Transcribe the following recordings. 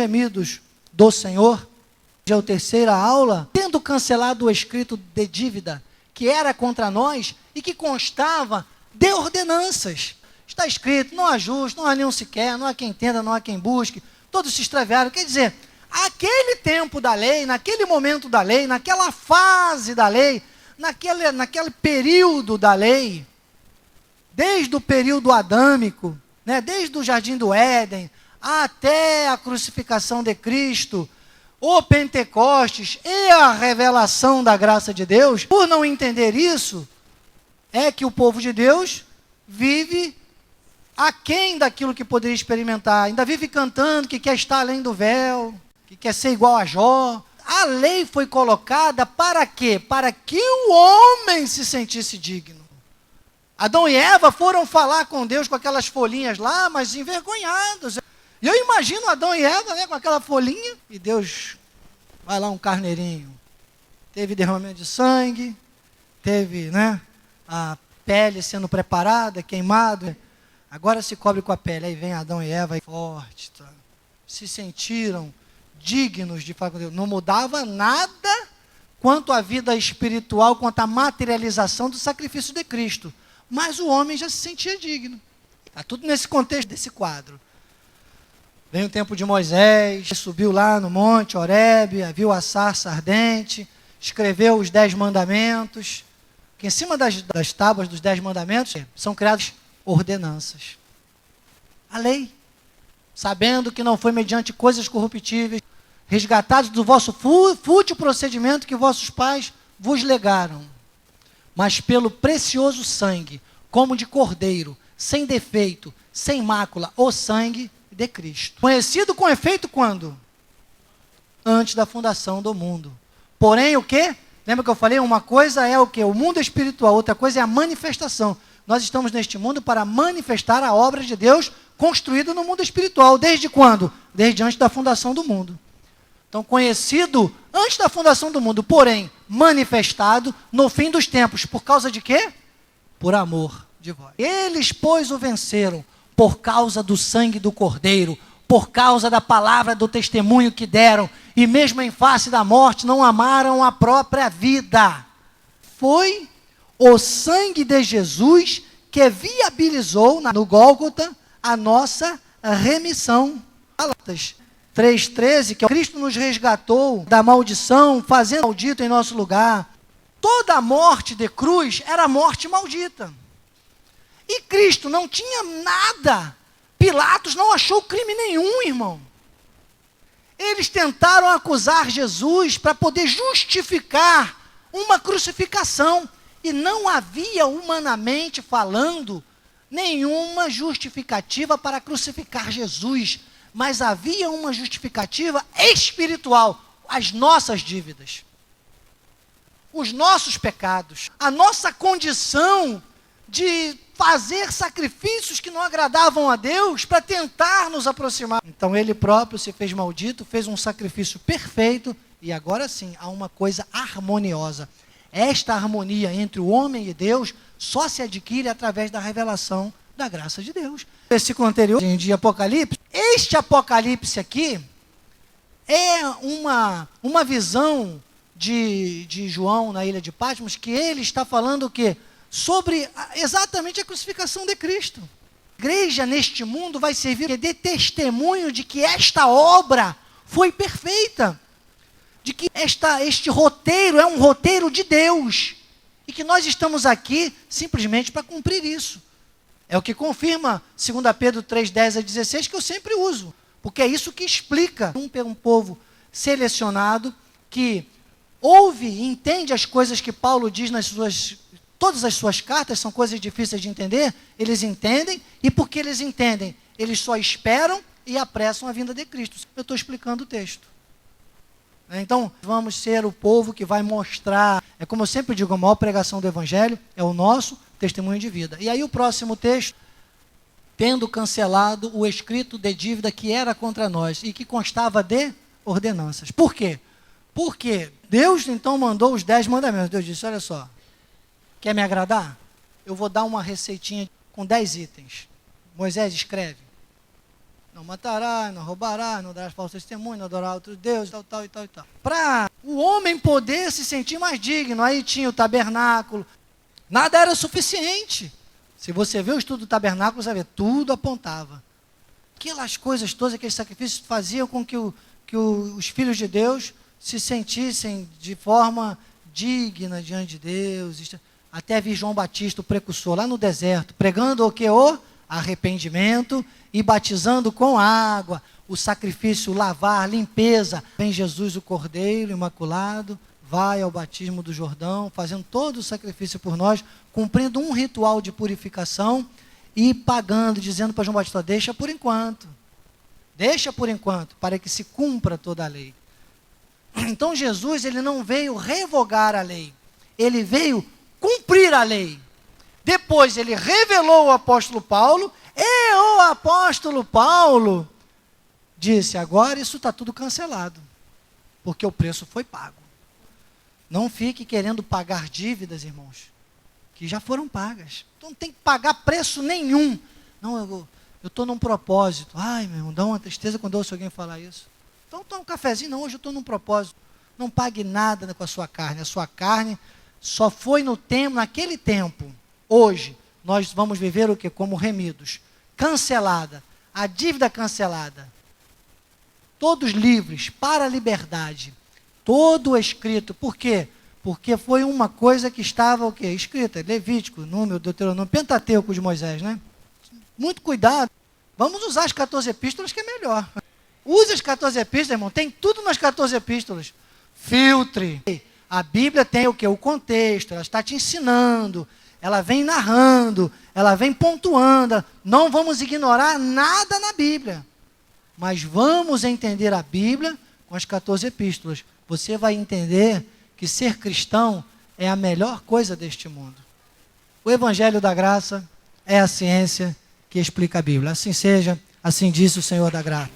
Remidos do Senhor, já é a terceira aula, tendo cancelado o escrito de dívida que era contra nós e que constava de ordenanças. Está escrito, não há justo, não há nenhum sequer, não há quem entenda, não há quem busque, todos se extraviaram. Quer dizer, aquele tempo da lei, naquele momento da lei, naquela fase da lei, naquele período da lei, desde o período adâmico, né, desde o Jardim do Éden, até a crucificação de Cristo, o Pentecostes e a revelação da graça de Deus, por não entender isso, é que o povo de Deus vive aquém daquilo que poderia experimentar, ainda vive cantando que quer estar além do véu, que quer ser igual a Jó. A lei foi colocada para quê? Para que o homem se sentisse digno. Adão e Eva foram falar com Deus com aquelas folhinhas lá, mas envergonhados. E eu imagino Adão e Eva, né, com aquela folhinha, e Deus, vai lá um carneirinho. Teve derramamento de sangue, teve, né, a pele sendo preparada, queimado. Agora se cobre com a pele. Aí vem Adão e Eva, aí, forte, tá? Se sentiram dignos de falar com Deus. Não mudava nada quanto à vida espiritual, quanto à materialização do sacrifício de Cristo. Mas o homem já se sentia digno. Está tudo nesse contexto desse quadro. Vem o tempo de Moisés, subiu lá no monte Horebe, viu a sarça ardente, escreveu os 10 mandamentos, que em cima das tábuas dos 10 mandamentos são criadas ordenanças. A lei, sabendo que não foi mediante coisas corruptíveis, resgatados do vosso fútil procedimento que vossos pais vos legaram, mas pelo precioso sangue, como de cordeiro, sem defeito, sem mácula, o sangue de Cristo. Conhecido com efeito quando? Antes da fundação do mundo. Porém, o quê? Lembra que eu falei? Uma coisa é o quê? O mundo espiritual, outra coisa é a manifestação. Nós estamos neste mundo para manifestar a obra de Deus construída no mundo espiritual. Desde quando? Desde antes da fundação do mundo. Então, conhecido antes da fundação do mundo, porém, manifestado no fim dos tempos. Por causa de quê? Por amor de vós. Eles, pois, o venceram por causa do sangue do Cordeiro, por causa da palavra do testemunho que deram, e mesmo em face da morte, não amaram a própria vida. Foi o sangue de Jesus que viabilizou no Gólgota a nossa remissão. Galatas 3,13, que Cristo nos resgatou da maldição, fazendo maldito em nosso lugar. Toda a morte de cruz era morte maldita. E Cristo não tinha nada. Pilatos não achou crime nenhum, irmão. Eles tentaram acusar Jesus para poder justificar uma crucificação. E não havia, humanamente falando, nenhuma justificativa para crucificar Jesus. Mas havia uma justificativa espiritual. As nossas dívidas. Os nossos pecados. A nossa condição de fazer sacrifícios que não agradavam a Deus para tentar nos aproximar. Então ele próprio se fez maldito, fez um sacrifício perfeito e agora sim há uma coisa harmoniosa. Esta harmonia entre o homem e Deus só se adquire através da revelação da graça de Deus. Versículo anterior de Apocalipse, este Apocalipse aqui é uma visão de João na ilha de Patmos, que ele está falando o quê? Sobre exatamente a crucificação de Cristo. A igreja neste mundo vai servir de testemunho de que esta obra foi perfeita, de que este roteiro é um roteiro de Deus, e que nós estamos aqui simplesmente para cumprir isso. É o que confirma 2 Pedro 3:10 a 16, que eu sempre uso, porque é isso que explica um povo selecionado, que ouve e entende as coisas que Paulo diz todas as suas cartas são coisas difíceis de entender, eles entendem, e porque eles entendem, eles só esperam e apressam a vinda de Cristo. Eu estou explicando o texto. Então, vamos ser o povo que vai mostrar, é como eu sempre digo, a maior pregação do Evangelho é o nosso testemunho de vida. E aí o próximo texto, tendo cancelado o escrito de dívida que era contra nós e que constava de ordenanças. Por quê? Porque Deus então mandou os 10 mandamentos. Deus disse, olha só, quer me agradar? Eu vou dar uma receitinha com 10 itens. Moisés escreve. Não matarás, não roubarás, não darás falso testemunho, não adorarás outros deuses, tal, e tal. Para o homem poder se sentir mais digno, aí tinha o tabernáculo. Nada era suficiente. Se você vê o estudo do tabernáculo, você vai ver, tudo apontava. Aquelas coisas todas, aqueles sacrifícios faziam com que os filhos de Deus se sentissem de forma digna diante de Deus. Até vi João Batista, o precursor, lá no deserto, pregando o que? O arrependimento e batizando com água, o sacrifício, lavar, limpeza. Vem Jesus, o Cordeiro Imaculado, vai ao batismo do Jordão, fazendo todo o sacrifício por nós, cumprindo um ritual de purificação e pagando, dizendo para João Batista, deixa por enquanto, para que se cumpra toda a lei. Então Jesus, ele não veio revogar a lei, ele veio cumprir a lei. Depois ele revelou ao apóstolo Paulo, e o apóstolo Paulo disse, agora isso está tudo cancelado, porque o preço foi pago. Não fique querendo pagar dívidas, irmãos, que já foram pagas. Então não tem que pagar preço nenhum. Não, eu estou num propósito. Ai, meu irmão, dá uma tristeza quando eu ouço alguém falar isso. Então toma um cafezinho, não, hoje eu estou num propósito. Não pague nada com a sua carne. A sua carne só foi naquele tempo. Hoje, nós vamos viver o quê? Como remidos. Cancelada. A dívida cancelada. Todos livres para a liberdade. Todo escrito. Por quê? Porque foi uma coisa que estava o quê? Escrita. Levítico, Número, Deuteronômio, Pentateuco de Moisés, né? Muito cuidado. Vamos usar as 14 epístolas que é melhor. Use as 14 epístolas, irmão. Tem tudo nas 14 epístolas. Filtre. A Bíblia tem o quê? O contexto. Ela está te ensinando. Ela vem narrando. Ela vem pontuando. Não vamos ignorar nada na Bíblia. Mas vamos entender a Bíblia com as 14 epístolas. Você vai entender que ser cristão é a melhor coisa deste mundo. O Evangelho da Graça é a ciência que explica a Bíblia. Assim seja, assim diz o Senhor da Graça.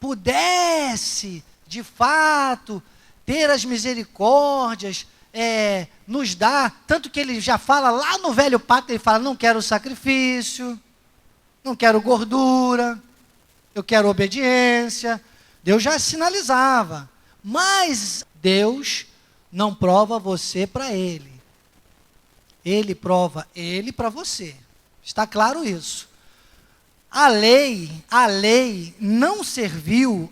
pudesse, de fato, ter as misericórdias, nos dar, tanto que ele já fala lá no velho pacto, ele fala, não quero sacrifício, não quero gordura, eu quero obediência. Deus já sinalizava, mas Deus não prova você para Ele. Ele prova Ele para você. Está claro isso? A lei não serviu